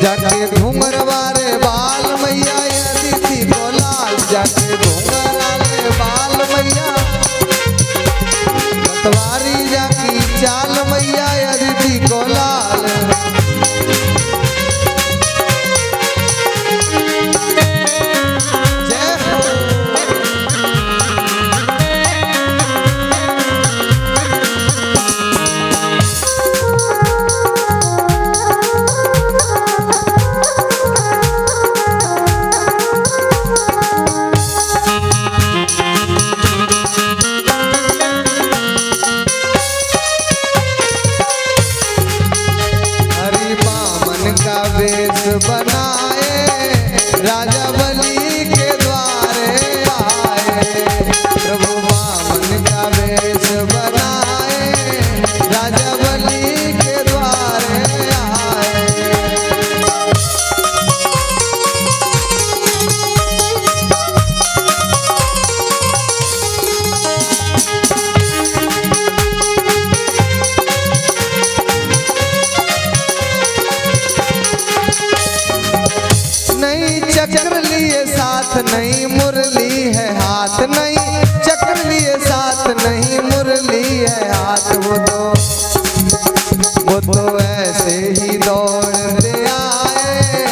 जाके घूंघर वाले बाल मैया यदि थी को लाल, जाके घूंघर वाले बाल मैया मतवारी जाकी चाल मैया यदि थी को लाल। वेश बनाए राजा बलि के द्वारे आए, प्रभु वामन का वेश बनाए राजा बलि के द्वारे आए। चक्र लिए साथ नहीं मुरली है हाथ, नहीं चक्र लिए साथ नहीं मुरली है हाथ। वो तो ऐसे ही दौड़ते आए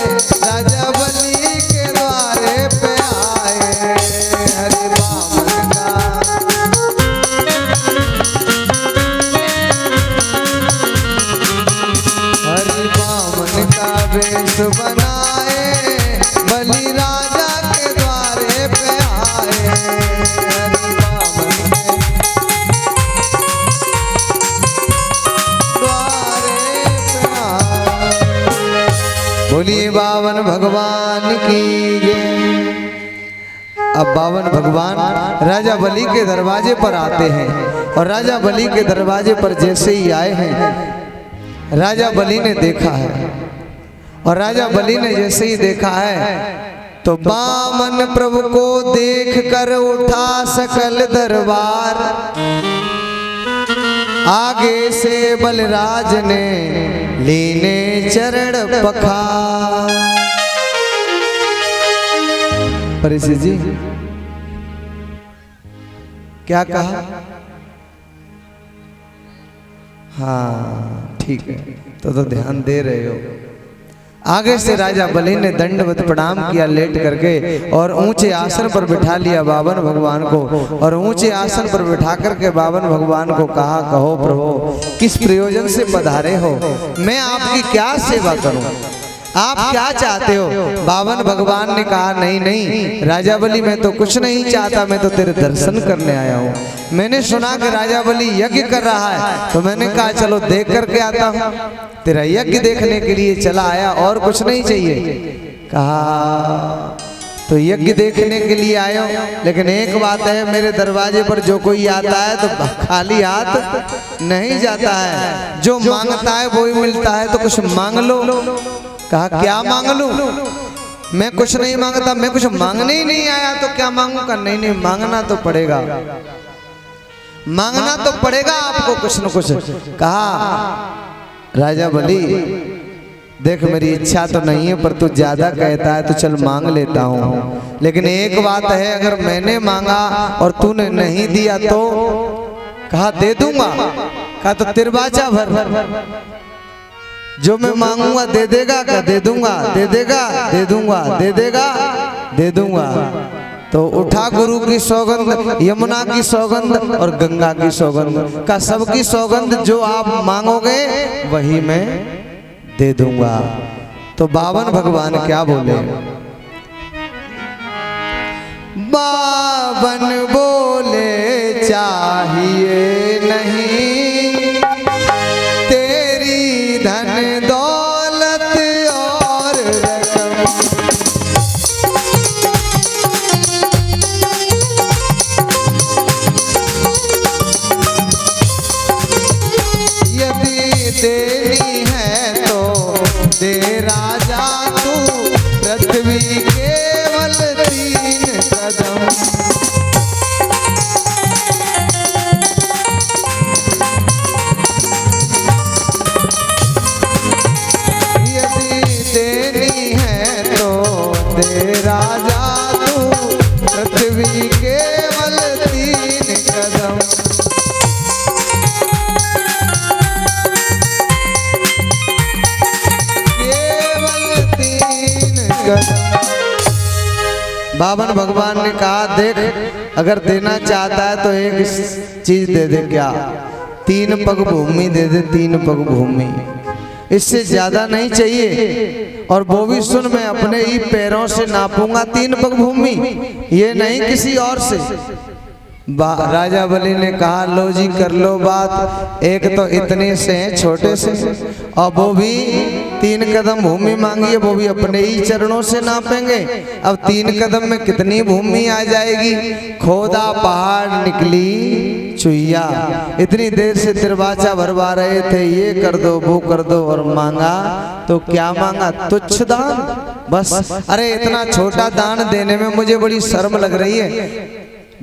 राजा बलि के द्वारे पे आए। हरे वामन का हरे वामन का वेश बनाए बलि राजा के द्वारे पे आए। हरि वामन के द्वारे पे आए। बोलिए बावन भगवान की जय। अब बावन भगवान राजा बलि के दरवाजे पर आते हैं और राजा बलि के दरवाजे पर जैसे ही आए हैं राजा बलि ने देखा है, और राजा बलि ने जैसे ही देखा है तो बामन प्रभु को देख कर उठा सकल दरबार। आगे से बलराज ने लीने चरण पखार। परिषद जी क्या कहा? हाँ ठीक है, तो ध्यान दे रहे हो। आगे से राजा बलि ने दंडवत प्रणाम किया लेट करके और ऊंचे आसन पर बिठा लिया बावन भगवान को, और ऊंचे आसन पर बिठा करके बावन भगवान को कहा, कहो प्रभु किस प्रयोजन से पधारे हो, मैं आपकी क्या सेवा करूं, आप क्या चाहते हो? बावन भगवान ने कहा, नहीं नहीं राजा बलि मैं तो कुछ नहीं चाहता, मैं तो तेरे दर्शन करने आया हूँ। मैंने सुना कि राजा बलि यज्ञ कर रहा है तो मैंने कहा चलो देख करके आता हूँ, तेरा यज्ञ देखने के लिए चला आया, और कुछ नहीं चाहिए। कहा तो यज्ञ देखने के लिए आया हूँ, लेकिन एक बात है मेरे दरवाजे पर जो कोई आता है तो खाली हाथ नहीं जाता है, जो मांगता है वो ही मिलता है, तो कुछ मांग लो। कहा क्या मांग लूं? मैं कुछ नहीं मांगता, मैं कुछ मांगने ही नहीं आया तो क्या मांगू? का नहीं नहीं मांगना तो पड़ेगा, मांगना तो पड़ेगा आपको कुछ न कुछ। कहा राजा बलि देख मेरी इच्छा तो नहीं है, पर तू ज्यादा कहता है तो चल मांग लेता हूँ, लेकिन एक बात है अगर मैंने मांगा और तूने नहीं दिया तो? कहा दे दूंगा। कहा तो तिरबाचा भर, जो मैं मांगूंगा दे देगा? क्या दे दूंगा? दे देगा? दे दूंगा? दे देगा? दे दूंगा। तो उठा गुरु की सौगंध, यमुना की सौगंध और गंगा की सौगंध, का सबकी सौगंध जो आप मांगोगे वही मैं दे दूंगा। तो बावन भगवान क्या बोले? बावन बोले चाहिए नहीं तेरी धन दौलत और रकम, यदि देनी है तो दे राजा तू पृथ्वी केवल 3 कदम। यदि दे दे राजा तू पृथ्वी केवल 3 कदम। केवल 3 कदम। बावन भगवान ने कहा देख, अगर देना चाहता है तो एक चीज दे दे। क्या? 3 पग भूमि दे दे, 3 पग भूमि, इससे ज्यादा नहीं चाहिए। और वो भी सुन, मैं अपने ही पैरों से नापूंगा 3 पग भूमि, ये नहीं किसी और से। राजा बलि ने कहा लो जी कर लो बात, एक तो इतने से हैं छोटे से, और वो भी 3 कदम भूमि मांगी है, वो भी अपने ही चरणों से नापेंगे। अब 3 कदम में कितनी भूमि आ जाएगी? खोदा पहाड़ निकली चुईया। इतनी देर से दरवाजा भरवा रहे थे, ये कर दो वो कर दो, और मांगा तो क्या मांगा? तुच्छ दान बस। अरे इतना छोटा दान देने में मुझे बड़ी शर्म लग रही है।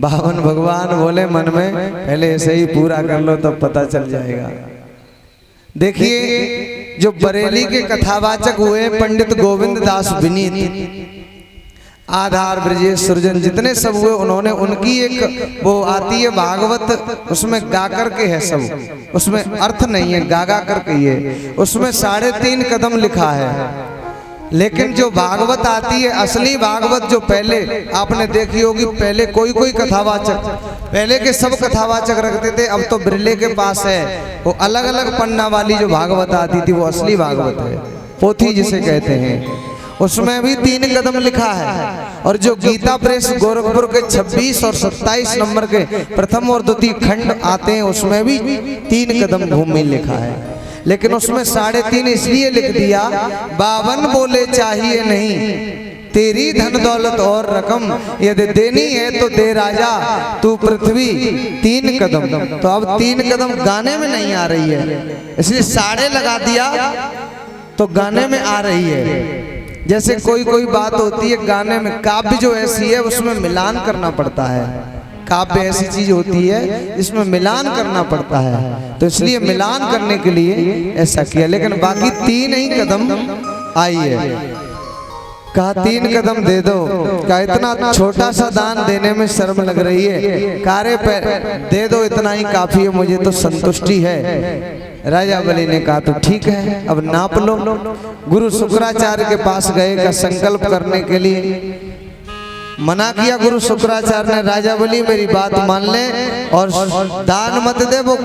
बावन भगवान बोले मन में, पहले ऐसे ही पूरा कर लो तब पता चल जाएगा। देखिए जो बरेली के कथावाचक हुए पंडित गोविंद दास विनीत, आधार ब्रजेश सृजन जितने सब हुए, उन्होंने उनकी एक वो आती है भागवत, उसमें गा करके है सब, उसमें अर्थ नहीं है, गा करके ये, उसमें 3.5 कदम लिखा है। लेकिन जो भागवत आती है असली भागवत, जो पहले आपने देखी होगी, पहले कोई कथावाचक, पहले के सब कथावाचक रखते थे, अब तो बिरले के पास है वो अलग अलग पन्ना वाली जो भागवत आती थी, वो असली भागवत है, पोथी जिसे कहते हैं। उसमें भी 3 कदम लिखा है। और जो गीता प्रेस गोरखपुर के 26 और 27 नंबर के प्रथम और द्वितीय खंड आते हैं, उसमें भी 3 कदम भूमि लिखा है। लेकिन उसमें 3.5 इसलिए लिख दिया, 52 बोले चाहिए नहीं तेरी धन दौलत और रकम, यदि देनी है तो दे राजा तू पृथ्वी 3 कदम। तो अब 3 कदम गाने में नहीं आ रही है, इसलिए 3.5 लगा दिया तो गाने में आ रही है। जैसे कोई बात होती है गाने में, काव्य जो ऐसी है उसमें मिलान करना पड़ता है। काव्य ऐसी चीज होती है जिसमें मिलान करना पड़ता है, तो इसलिए मिलान करने के लिए ऐसा किया। लेकिन बाकी 3 ही कदम आई है। कहा 3 कदम दे दो। कहा इतना छोटा सा दान देने में शर्म लग रही है, कार्य पे दे दो, इतना ही काफी है, मुझे तो संतुष्टि है। राजा बलि ने कहा तो ठीक है, अब नाप लो। गुरु शुक्राचार्य के पास गए का संकल्प करने के लिए, मना किया गुरु शुक्राचार्य ने, राजा बलि मेरी बात मान ले और दान मत दे, वो